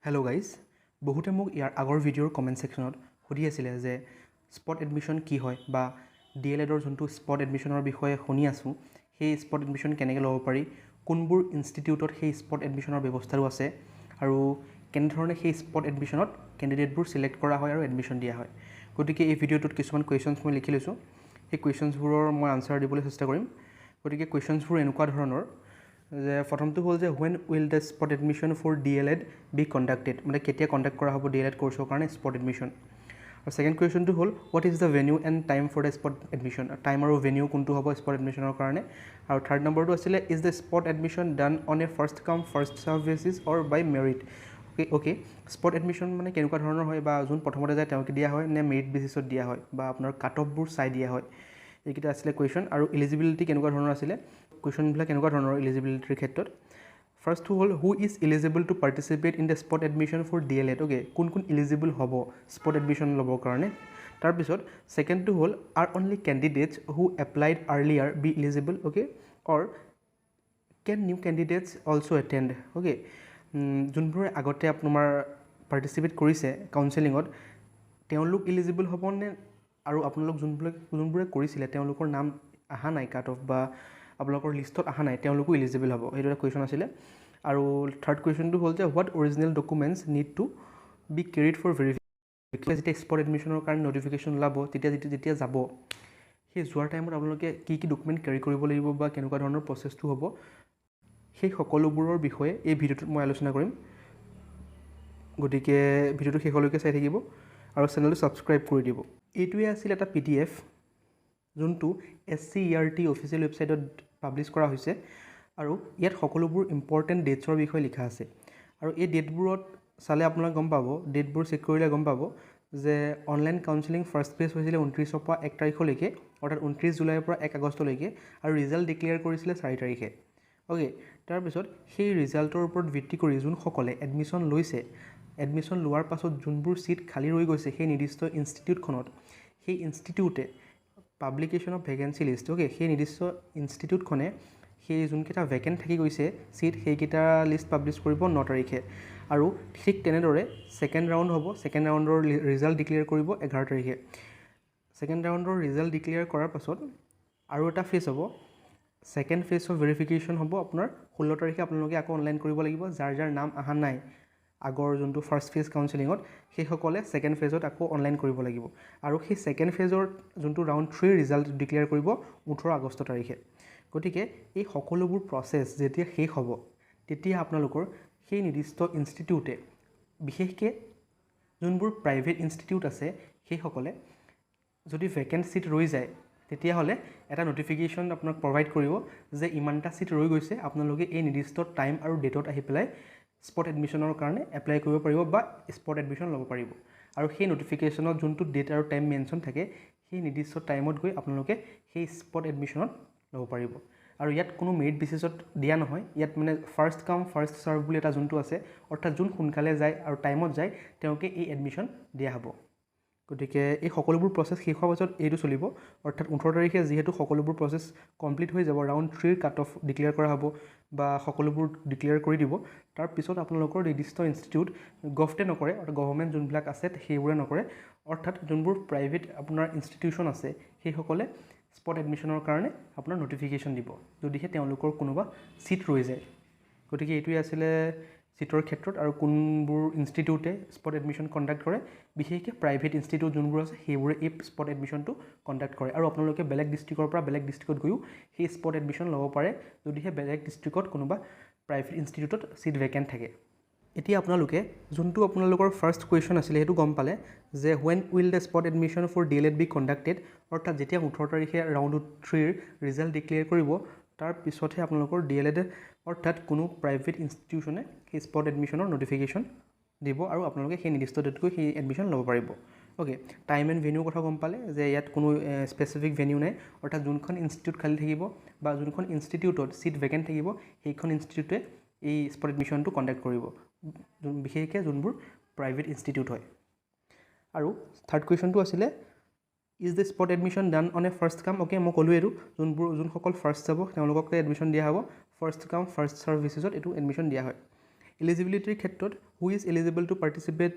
hello' guys বহুতে মোক ইয়াৰ আগৰ ভিডিঅ'ৰ কমেণ্ট ছেকশ্যনত সুধি আছিলে যে স্পট এডমিশ্যন কি হয় বা D.El.Edৰ যোনটো স্পট এডমিশ্যনৰ বিষয়ে শুনি আছোঁ সেই স্পট এডমিশ্যন কেনেকৈ ল'ব পাৰি কোনবোৰ ইনষ্টিটিউটত সেই স্পট এডমিশ্যনৰ ব্যৱস্থাটো আছে আৰু কেনেধৰণে সেই স্পট এডমিশ্যনত কেণ্ডিডেটবোৰ ছিলেক্ট কৰা হয় আৰু এডমিশ্যন দিয়া হয় গতিকে এই ভিডিঅ'টোত কিছুমান কুৱেশ্যনছ মই লিখি লৈছোঁ সেই কুৱেশ্যনছবোৰৰ মই আনচাৰ দিবলৈ চেষ্টা কৰিম গতিকে কুৱেশ্যনছবোৰ এনেকুৱা ধৰণৰ যে প্ৰথমটো হ'ল যে when will the spot admission for D.El.Ed be conducted মানে কেতিয়া কণ্ডাক্ট কৰা হ'ব D.El.Ed কোৰ্চৰ কাৰণে স্পট এডমিশ্যন আৰু ছেকেণ্ড কুৱেশ্যনটো হ'ল what is the venue and time for the spot admission time আৰু ভেনিউ কোনটো হ'ব স্পট এডমিশ্যনৰ কাৰণে আৰু থাৰ্ড নম্বৰটো আছিলে is the spot admission done on a first come first serve basis or by merit okay spot admission মানে কেনেকুৱা ধৰণৰ হয় বা যোন প্ৰথমতে যায় তেওঁকে দিয়া হয় নে মেৰিট বেচিছত দিয়া হয় বা আপোনাৰ কাট অফবোৰ চাই দিয়া হয় এইকেইটা আছিলে কুৱেশ্যন আৰু এলিজিবিলিটি কেনেকুৱা ধৰণৰ আছিলে কুৱেশ্যনবিলাক কেনেকুৱা ধৰণৰ এলিজিবিলিটিৰ ক্ষেত্ৰত ফাৰ্ষ্ট হ'ল who is eligible to participate in the spot admission for D.El.Ed okay কোন এলিজিবল হ'ব স্পট এডমিশ্যন ল'বৰ কাৰণে তাৰপিছত ছেকেণ্ডটো হ'ল are only candidates who applied earlier be eligible okay or can new candidates also' attend okay যোনবোৰে আগতে আপোনাৰ পাৰ্টিচিপেট কৰিছে কাউন্সেলিঙত তেওঁলোক এলিজিবল হ'বনে আৰু আপোনালোক যোনবোৰে কৰিছিলে তেওঁলোকৰ নাম অহা নাই কাট অফ বা আপোনালোকৰ লিষ্টত অহা নাই তেওঁলোকো এলিজিবল হ'ব সেইটো এটা কুৱেশ্যন আছিলে আৰু থাৰ্ড কুৱেশ্যনটো হ'ল যে what original documents need to be carried for verification যেতিয়া স্পট এডমিশ্যনৰ কাৰণে নটিফিকেশ্যন ওলাব যেতিয়া যাব সেই যোৱাৰ টাইমত আপোনালোকে কি ডকুমেণ্ট কেৰি কৰিব লাগিব বা কেনেকুৱা ধৰণৰ প্ৰচেছটো হ'ব সেই সকলোবোৰৰ বিষয়ে এই ভিডিঅ'টোত মই আলোচনা কৰিম গতিকে ভিডিঅ'টো শেষলৈকে চাই থাকিব আৰু চেনেলটো ছাবস্ক্ৰাইব কৰি দিব এইটোৱে আছিল এটা PDF যোনটো SCERT অফিচিয়েল ৱেবছাইটত পাব্লিছ কৰা হৈছে আৰু ইয়াত সকলোবোৰ ইম্পৰ্টেণ্ট ডেটছৰ বিষয়ে লিখা আছে আৰু এই ডেটবোৰত চালে আপোনালোকে গম পাব ডেটবোৰ চেক কৰিলে গম পাব যে অনলাইন কাউন্সেলিং ফাৰ্ষ্ট ফেজ হৈছিলে 29ৰ পৰা 1 তাৰিখলৈকে অৰ্থাৎ 29 জুলাইৰ পৰা 1 আগষ্টলৈকে আৰু ৰিজাল্ট ডিক্লেয়াৰ কৰিছিলে 4 তাৰিখে অ'কে তাৰপিছত সেই ৰিজাল্টৰ ওপৰত ভিত্তি কৰি যোনসকলে এডমিশ্যন লৈছে এডমিশ্যন লোৱাৰ পাছত যোনবোৰ ছিট খালী ৰৈ গৈছে সেই নিৰ্দিষ্ট ইনষ্টিটিউটখনত সেই ইনষ্টিটিউটে পাব্লিকেশ্যন অফ ভেকেঞ্চি লিষ্ট অ'কে সেই নিৰ্দিষ্ট ইনষ্টিটিউটখনে সেই যোনকেইটা ভেকেণ্ট থাকি গৈছে ছিট সেইকেইটা লিষ্ট পাব্লিছ কৰিব 9 তাৰিখে আৰু ঠিক তেনেদৰে ছেকেণ্ড ৰাউণ্ড হ'ব ছেকেণ্ড ৰাউণ্ডৰ ৰিজাল্ট ডিক্লেয়াৰ কৰিব 11 তাৰিখে ছেকেণ্ড ৰাউণ্ডৰ ৰিজাল্ট ডিক্লেয়াৰ কৰাৰ পাছত আৰু এটা ফেজ হ'ব ছেকেণ্ড ফেজ অফ ভেৰিফিকেশ্যন হ'ব আপোনাৰ 16 তাৰিখে আপোনালোকে আকৌ অনলাইন কৰিব লাগিব যাৰ নাম অহা নাই আগৰ যোনটো ফাৰ্ষ্ট ফেজ কাউন্সেলিঙত সেইসকলে ছেকেণ্ড ফেজত আকৌ অনলাইন কৰিব লাগিব আৰু সেই ছেকেণ্ড ফেজৰ যোনটো ৰাউণ্ড 3 ৰিজাল্ট ডিক্লেয়াৰ কৰিব 18 আগষ্ট তাৰিখে গতিকে এই সকলোবোৰ প্ৰচেছ যেতিয়া শেষ হ'ব তেতিয়া আপোনালোকৰ সেই নিৰ্দিষ্ট ইনষ্টিটিউটে বিশেষকৈ যোনবোৰ প্ৰাইভেট ইনষ্টিটিউট আছে সেইসকলে যদি ভেকেণ্ট ছিট ৰৈ যায় তেতিয়াহ'লে এটা নটিফিকেশ্যন আপোনাক প্ৰভাইড কৰিব যে ইমানটা ছিট ৰৈ গৈছে আপোনালোকে এই নিৰ্দিষ্ট টাইম আৰু ডেটত আহি পেলাই স্পট এডমিশ্যনৰ কাৰণে এপ্লাই কৰিব পাৰিব বা স্পট এডমিশ্যন ল'ব পাৰিব আৰু সেই নটিফিকেশ্যনত যোনটো ডেট আৰু টাইম মেনশ্যন থাকে সেই নিৰ্দিষ্ট টাইমত গৈ আপোনালোকে সেই স্পট এডমিশ্যনত ল'ব পাৰিব আৰু ইয়াত কোনো মেৰিট বেচিছত দিয়া নহয় ইয়াত মানে ফাৰ্ষ্ট কাম ফাৰ্ষ্ট চাৰ্ভ বুলি এটা যোনটো আছে অৰ্থাৎ যোন সোনকালে যায় আৰু টাইমত যায় তেওঁকে এই এডমিশ্যন দিয়া হ'ব গতিকে এই সকলোবোৰ প্ৰচেছ শেষ হোৱাৰ পাছত এইটো চলিব অৰ্থাৎ 18 তাৰিখে যিহেতু সকলোবোৰ প্ৰচেছ কমপ্লিট হৈ যাব ৰাউণ্ড 3 কাট অফ ডিক্লেয়াৰ কৰা হ'ব বা সকলোবোৰ ডিক্লেয়াৰ কৰি দিব তাৰপিছত আপোনালোকৰ নিৰ্দিষ্ট ইনষ্টিটিউট গভটে নকৰে অৰ্থাৎ গভৰ্ণমেণ্ট যোনবিলাক আছে সেইবোৰে নকৰে অৰ্থাৎ যোনবোৰ প্ৰাইভেট আপোনাৰ ইনষ্টিটিউশ্যন আছে সেইসকলে স্পট এডমিশ্যনৰ কাৰণে আপোনাৰ নটিফিকেশ্যন দিব যদিহে তেওঁলোকৰ কোনোবা ছিট ৰৈ যায় গতিকে এইটোৱে আছিলে ছিটৰ ক্ষেত্ৰত আৰু কোনবোৰ ইনষ্টিটিউটে স্পট এডমিশ্যন কণ্ডাক্ট কৰে বিশেষকৈ প্ৰাইভেট ইনষ্টিটিউট যোনবোৰ আছে সেইবোৰে এই স্পট এডমিশ্যনটো কণ্ডাক্ট কৰে আৰু আপোনালোকে বেলেগ ডিষ্ট্ৰিক্টৰ পৰা বেলেগ ডিষ্ট্ৰিক্টত গৈও সেই স্পট এডমিশ্যন ল'ব পাৰে যদিহে বেলেগ ডিষ্ট্ৰিক্টত কোনোবা প্ৰাইভেট ইনষ্টিটিউটত ছিট ভেকেণ্ট থাকে এতিয়া আপোনালোকে যোনটো আপোনালোকৰ ফাৰ্ষ্ট কুৱেশ্যন আছিলে সেইটো গম পালে যে when will the spot admission for D.El.Ed be conducted অৰ্থাৎ যেতিয়া 18 তাৰিখে ৰাউণ্ড 3ৰ ৰিজাল্ট ডিক্লেয়াৰ কৰিব তাৰ পিছতহে আপোনালোকৰ D.El.Ed অৰ্থাৎ কোনো প্ৰাইভেট ইনষ্টিটিউশ্যনে সেই স্পট এডমিশ্যনৰ নটিফিকেশ্যন দিব আৰু আপোনালোকে সেই নিৰ্দিষ্ট ডেটত গৈ সেই এডমিশ্যন ল'ব পাৰিব অ'কে টাইম এণ্ড ভেনিউৰ কথা গম পালে যে ইয়াত কোনো স্পেচিফিক ভেনিউ নাই অৰ্থাৎ যোনখন ইনষ্টিটিউট খালী থাকিব বা যোনখন ইনষ্টিটিউটত ছিট ভেকেণ্ট থাকিব সেইখন ইনষ্টিটিউটে এই স্পট এডমিশ্যনটো কণ্ডাক্ট কৰিব বিশেষকৈ যোনবোৰ প্ৰাইভেট ইনষ্টিটিউট হয় আৰু থাৰ্ড কুৱেশ্যনটো আছিলে is the spot admission done on a first কাম অ'কে মই ক'লোঁ এইটো যোনসকল ফাৰ্ষ্ট যাব তেওঁলোককে এডমিশ্যন দিয়া হ'ব ফাৰ্ষ্ট কাম ফাৰ্ষ্ট চাৰ্ভ বেচিছত এইটো এডমিশ্যন দিয়া হয় এলিজিবিলিটিৰ ক্ষেত্ৰত who is eligible to participate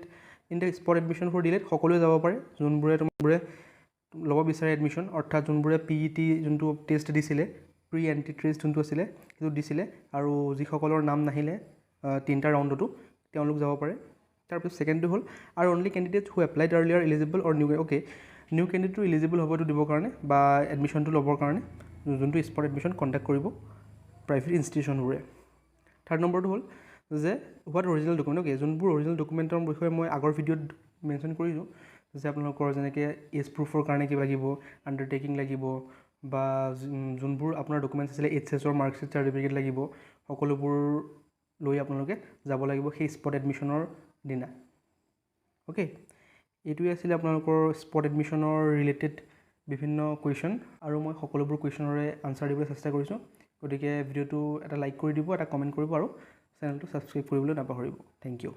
in the spot admission for D.El.Ed সকলোৱে যাব পাৰে যোনবোৰে ল'ব বিচাৰে এডমিশ্যন অৰ্থাৎ যোনবোৰে PET যোনটো টেষ্ট দিছিলে প্ৰি এণ্ট্ৰি টেষ্ট যোনটো আছিলে সেইটো দিছিলে আৰু যিসকলৰ নাম নাহিলে 3টা ৰাউণ্ডতো তেওঁলোক যাব পাৰে তাৰপিছত ছেকেণ্ডটো হ'ল আৰু অনলি কেণ্ডিডেট হু এপ্লাইড আৰ্লিয়াৰ এলিজিবল অৰ নিউ কেণ্ডিডেটটো এলিজিবল হ'ব এইটো দিবৰ কাৰণে বা এডমিশ্যনটো ল'বৰ কাৰণে যোনটো স্পট এডমিশ্যন কণ্ডাক্ট কৰিব প্ৰাইভেট ইনষ্টিটিউশ্যনবোৰে থাৰ্ড নম্বৰটো হ'ল যে হোৱাট অৰিজিনেল ডকুমেণ্ট যোনবোৰ অৰিজিনেল ডকুমেণ্টৰ বিষয়ে মই আগৰ ভিডিঅ'ত মেনশ্যন কৰিছোঁ যে আপোনালোকৰ যেনেকৈ এজ প্ৰুফৰ কাৰণে কিবা লাগিব আণ্ডাৰটেকিং লাগিব বা যোনবোৰ আপোনাৰ ডকুমেণ্টছ আছিলে HSৰ মাৰ্কশ্বিট চাৰ্টিফিকেট লাগিব সকলোবোৰ লৈ আপোনালোকে যাব লাগিব সেই স্পট এডমিশ্যনৰ দিনা এইটোৱে আছিলে আপোনালোকৰ স্পট এডমিশ্যনৰ ৰিলেটেড বিভিন্ন কুৱেশ্যন আৰু মই সকলোবোৰ কুৱেশ্যনৰে আনচাৰ দিবলৈ চেষ্টা কৰিছোঁ গতিকে ভিডিঅ'টো এটা লাইক কৰি দিব এটা কমেণ্ট কৰিব আৰু চেনেলটো ছাবস্ক্ৰাইব কৰিবলৈ নাপাহৰিব থেংক ইউ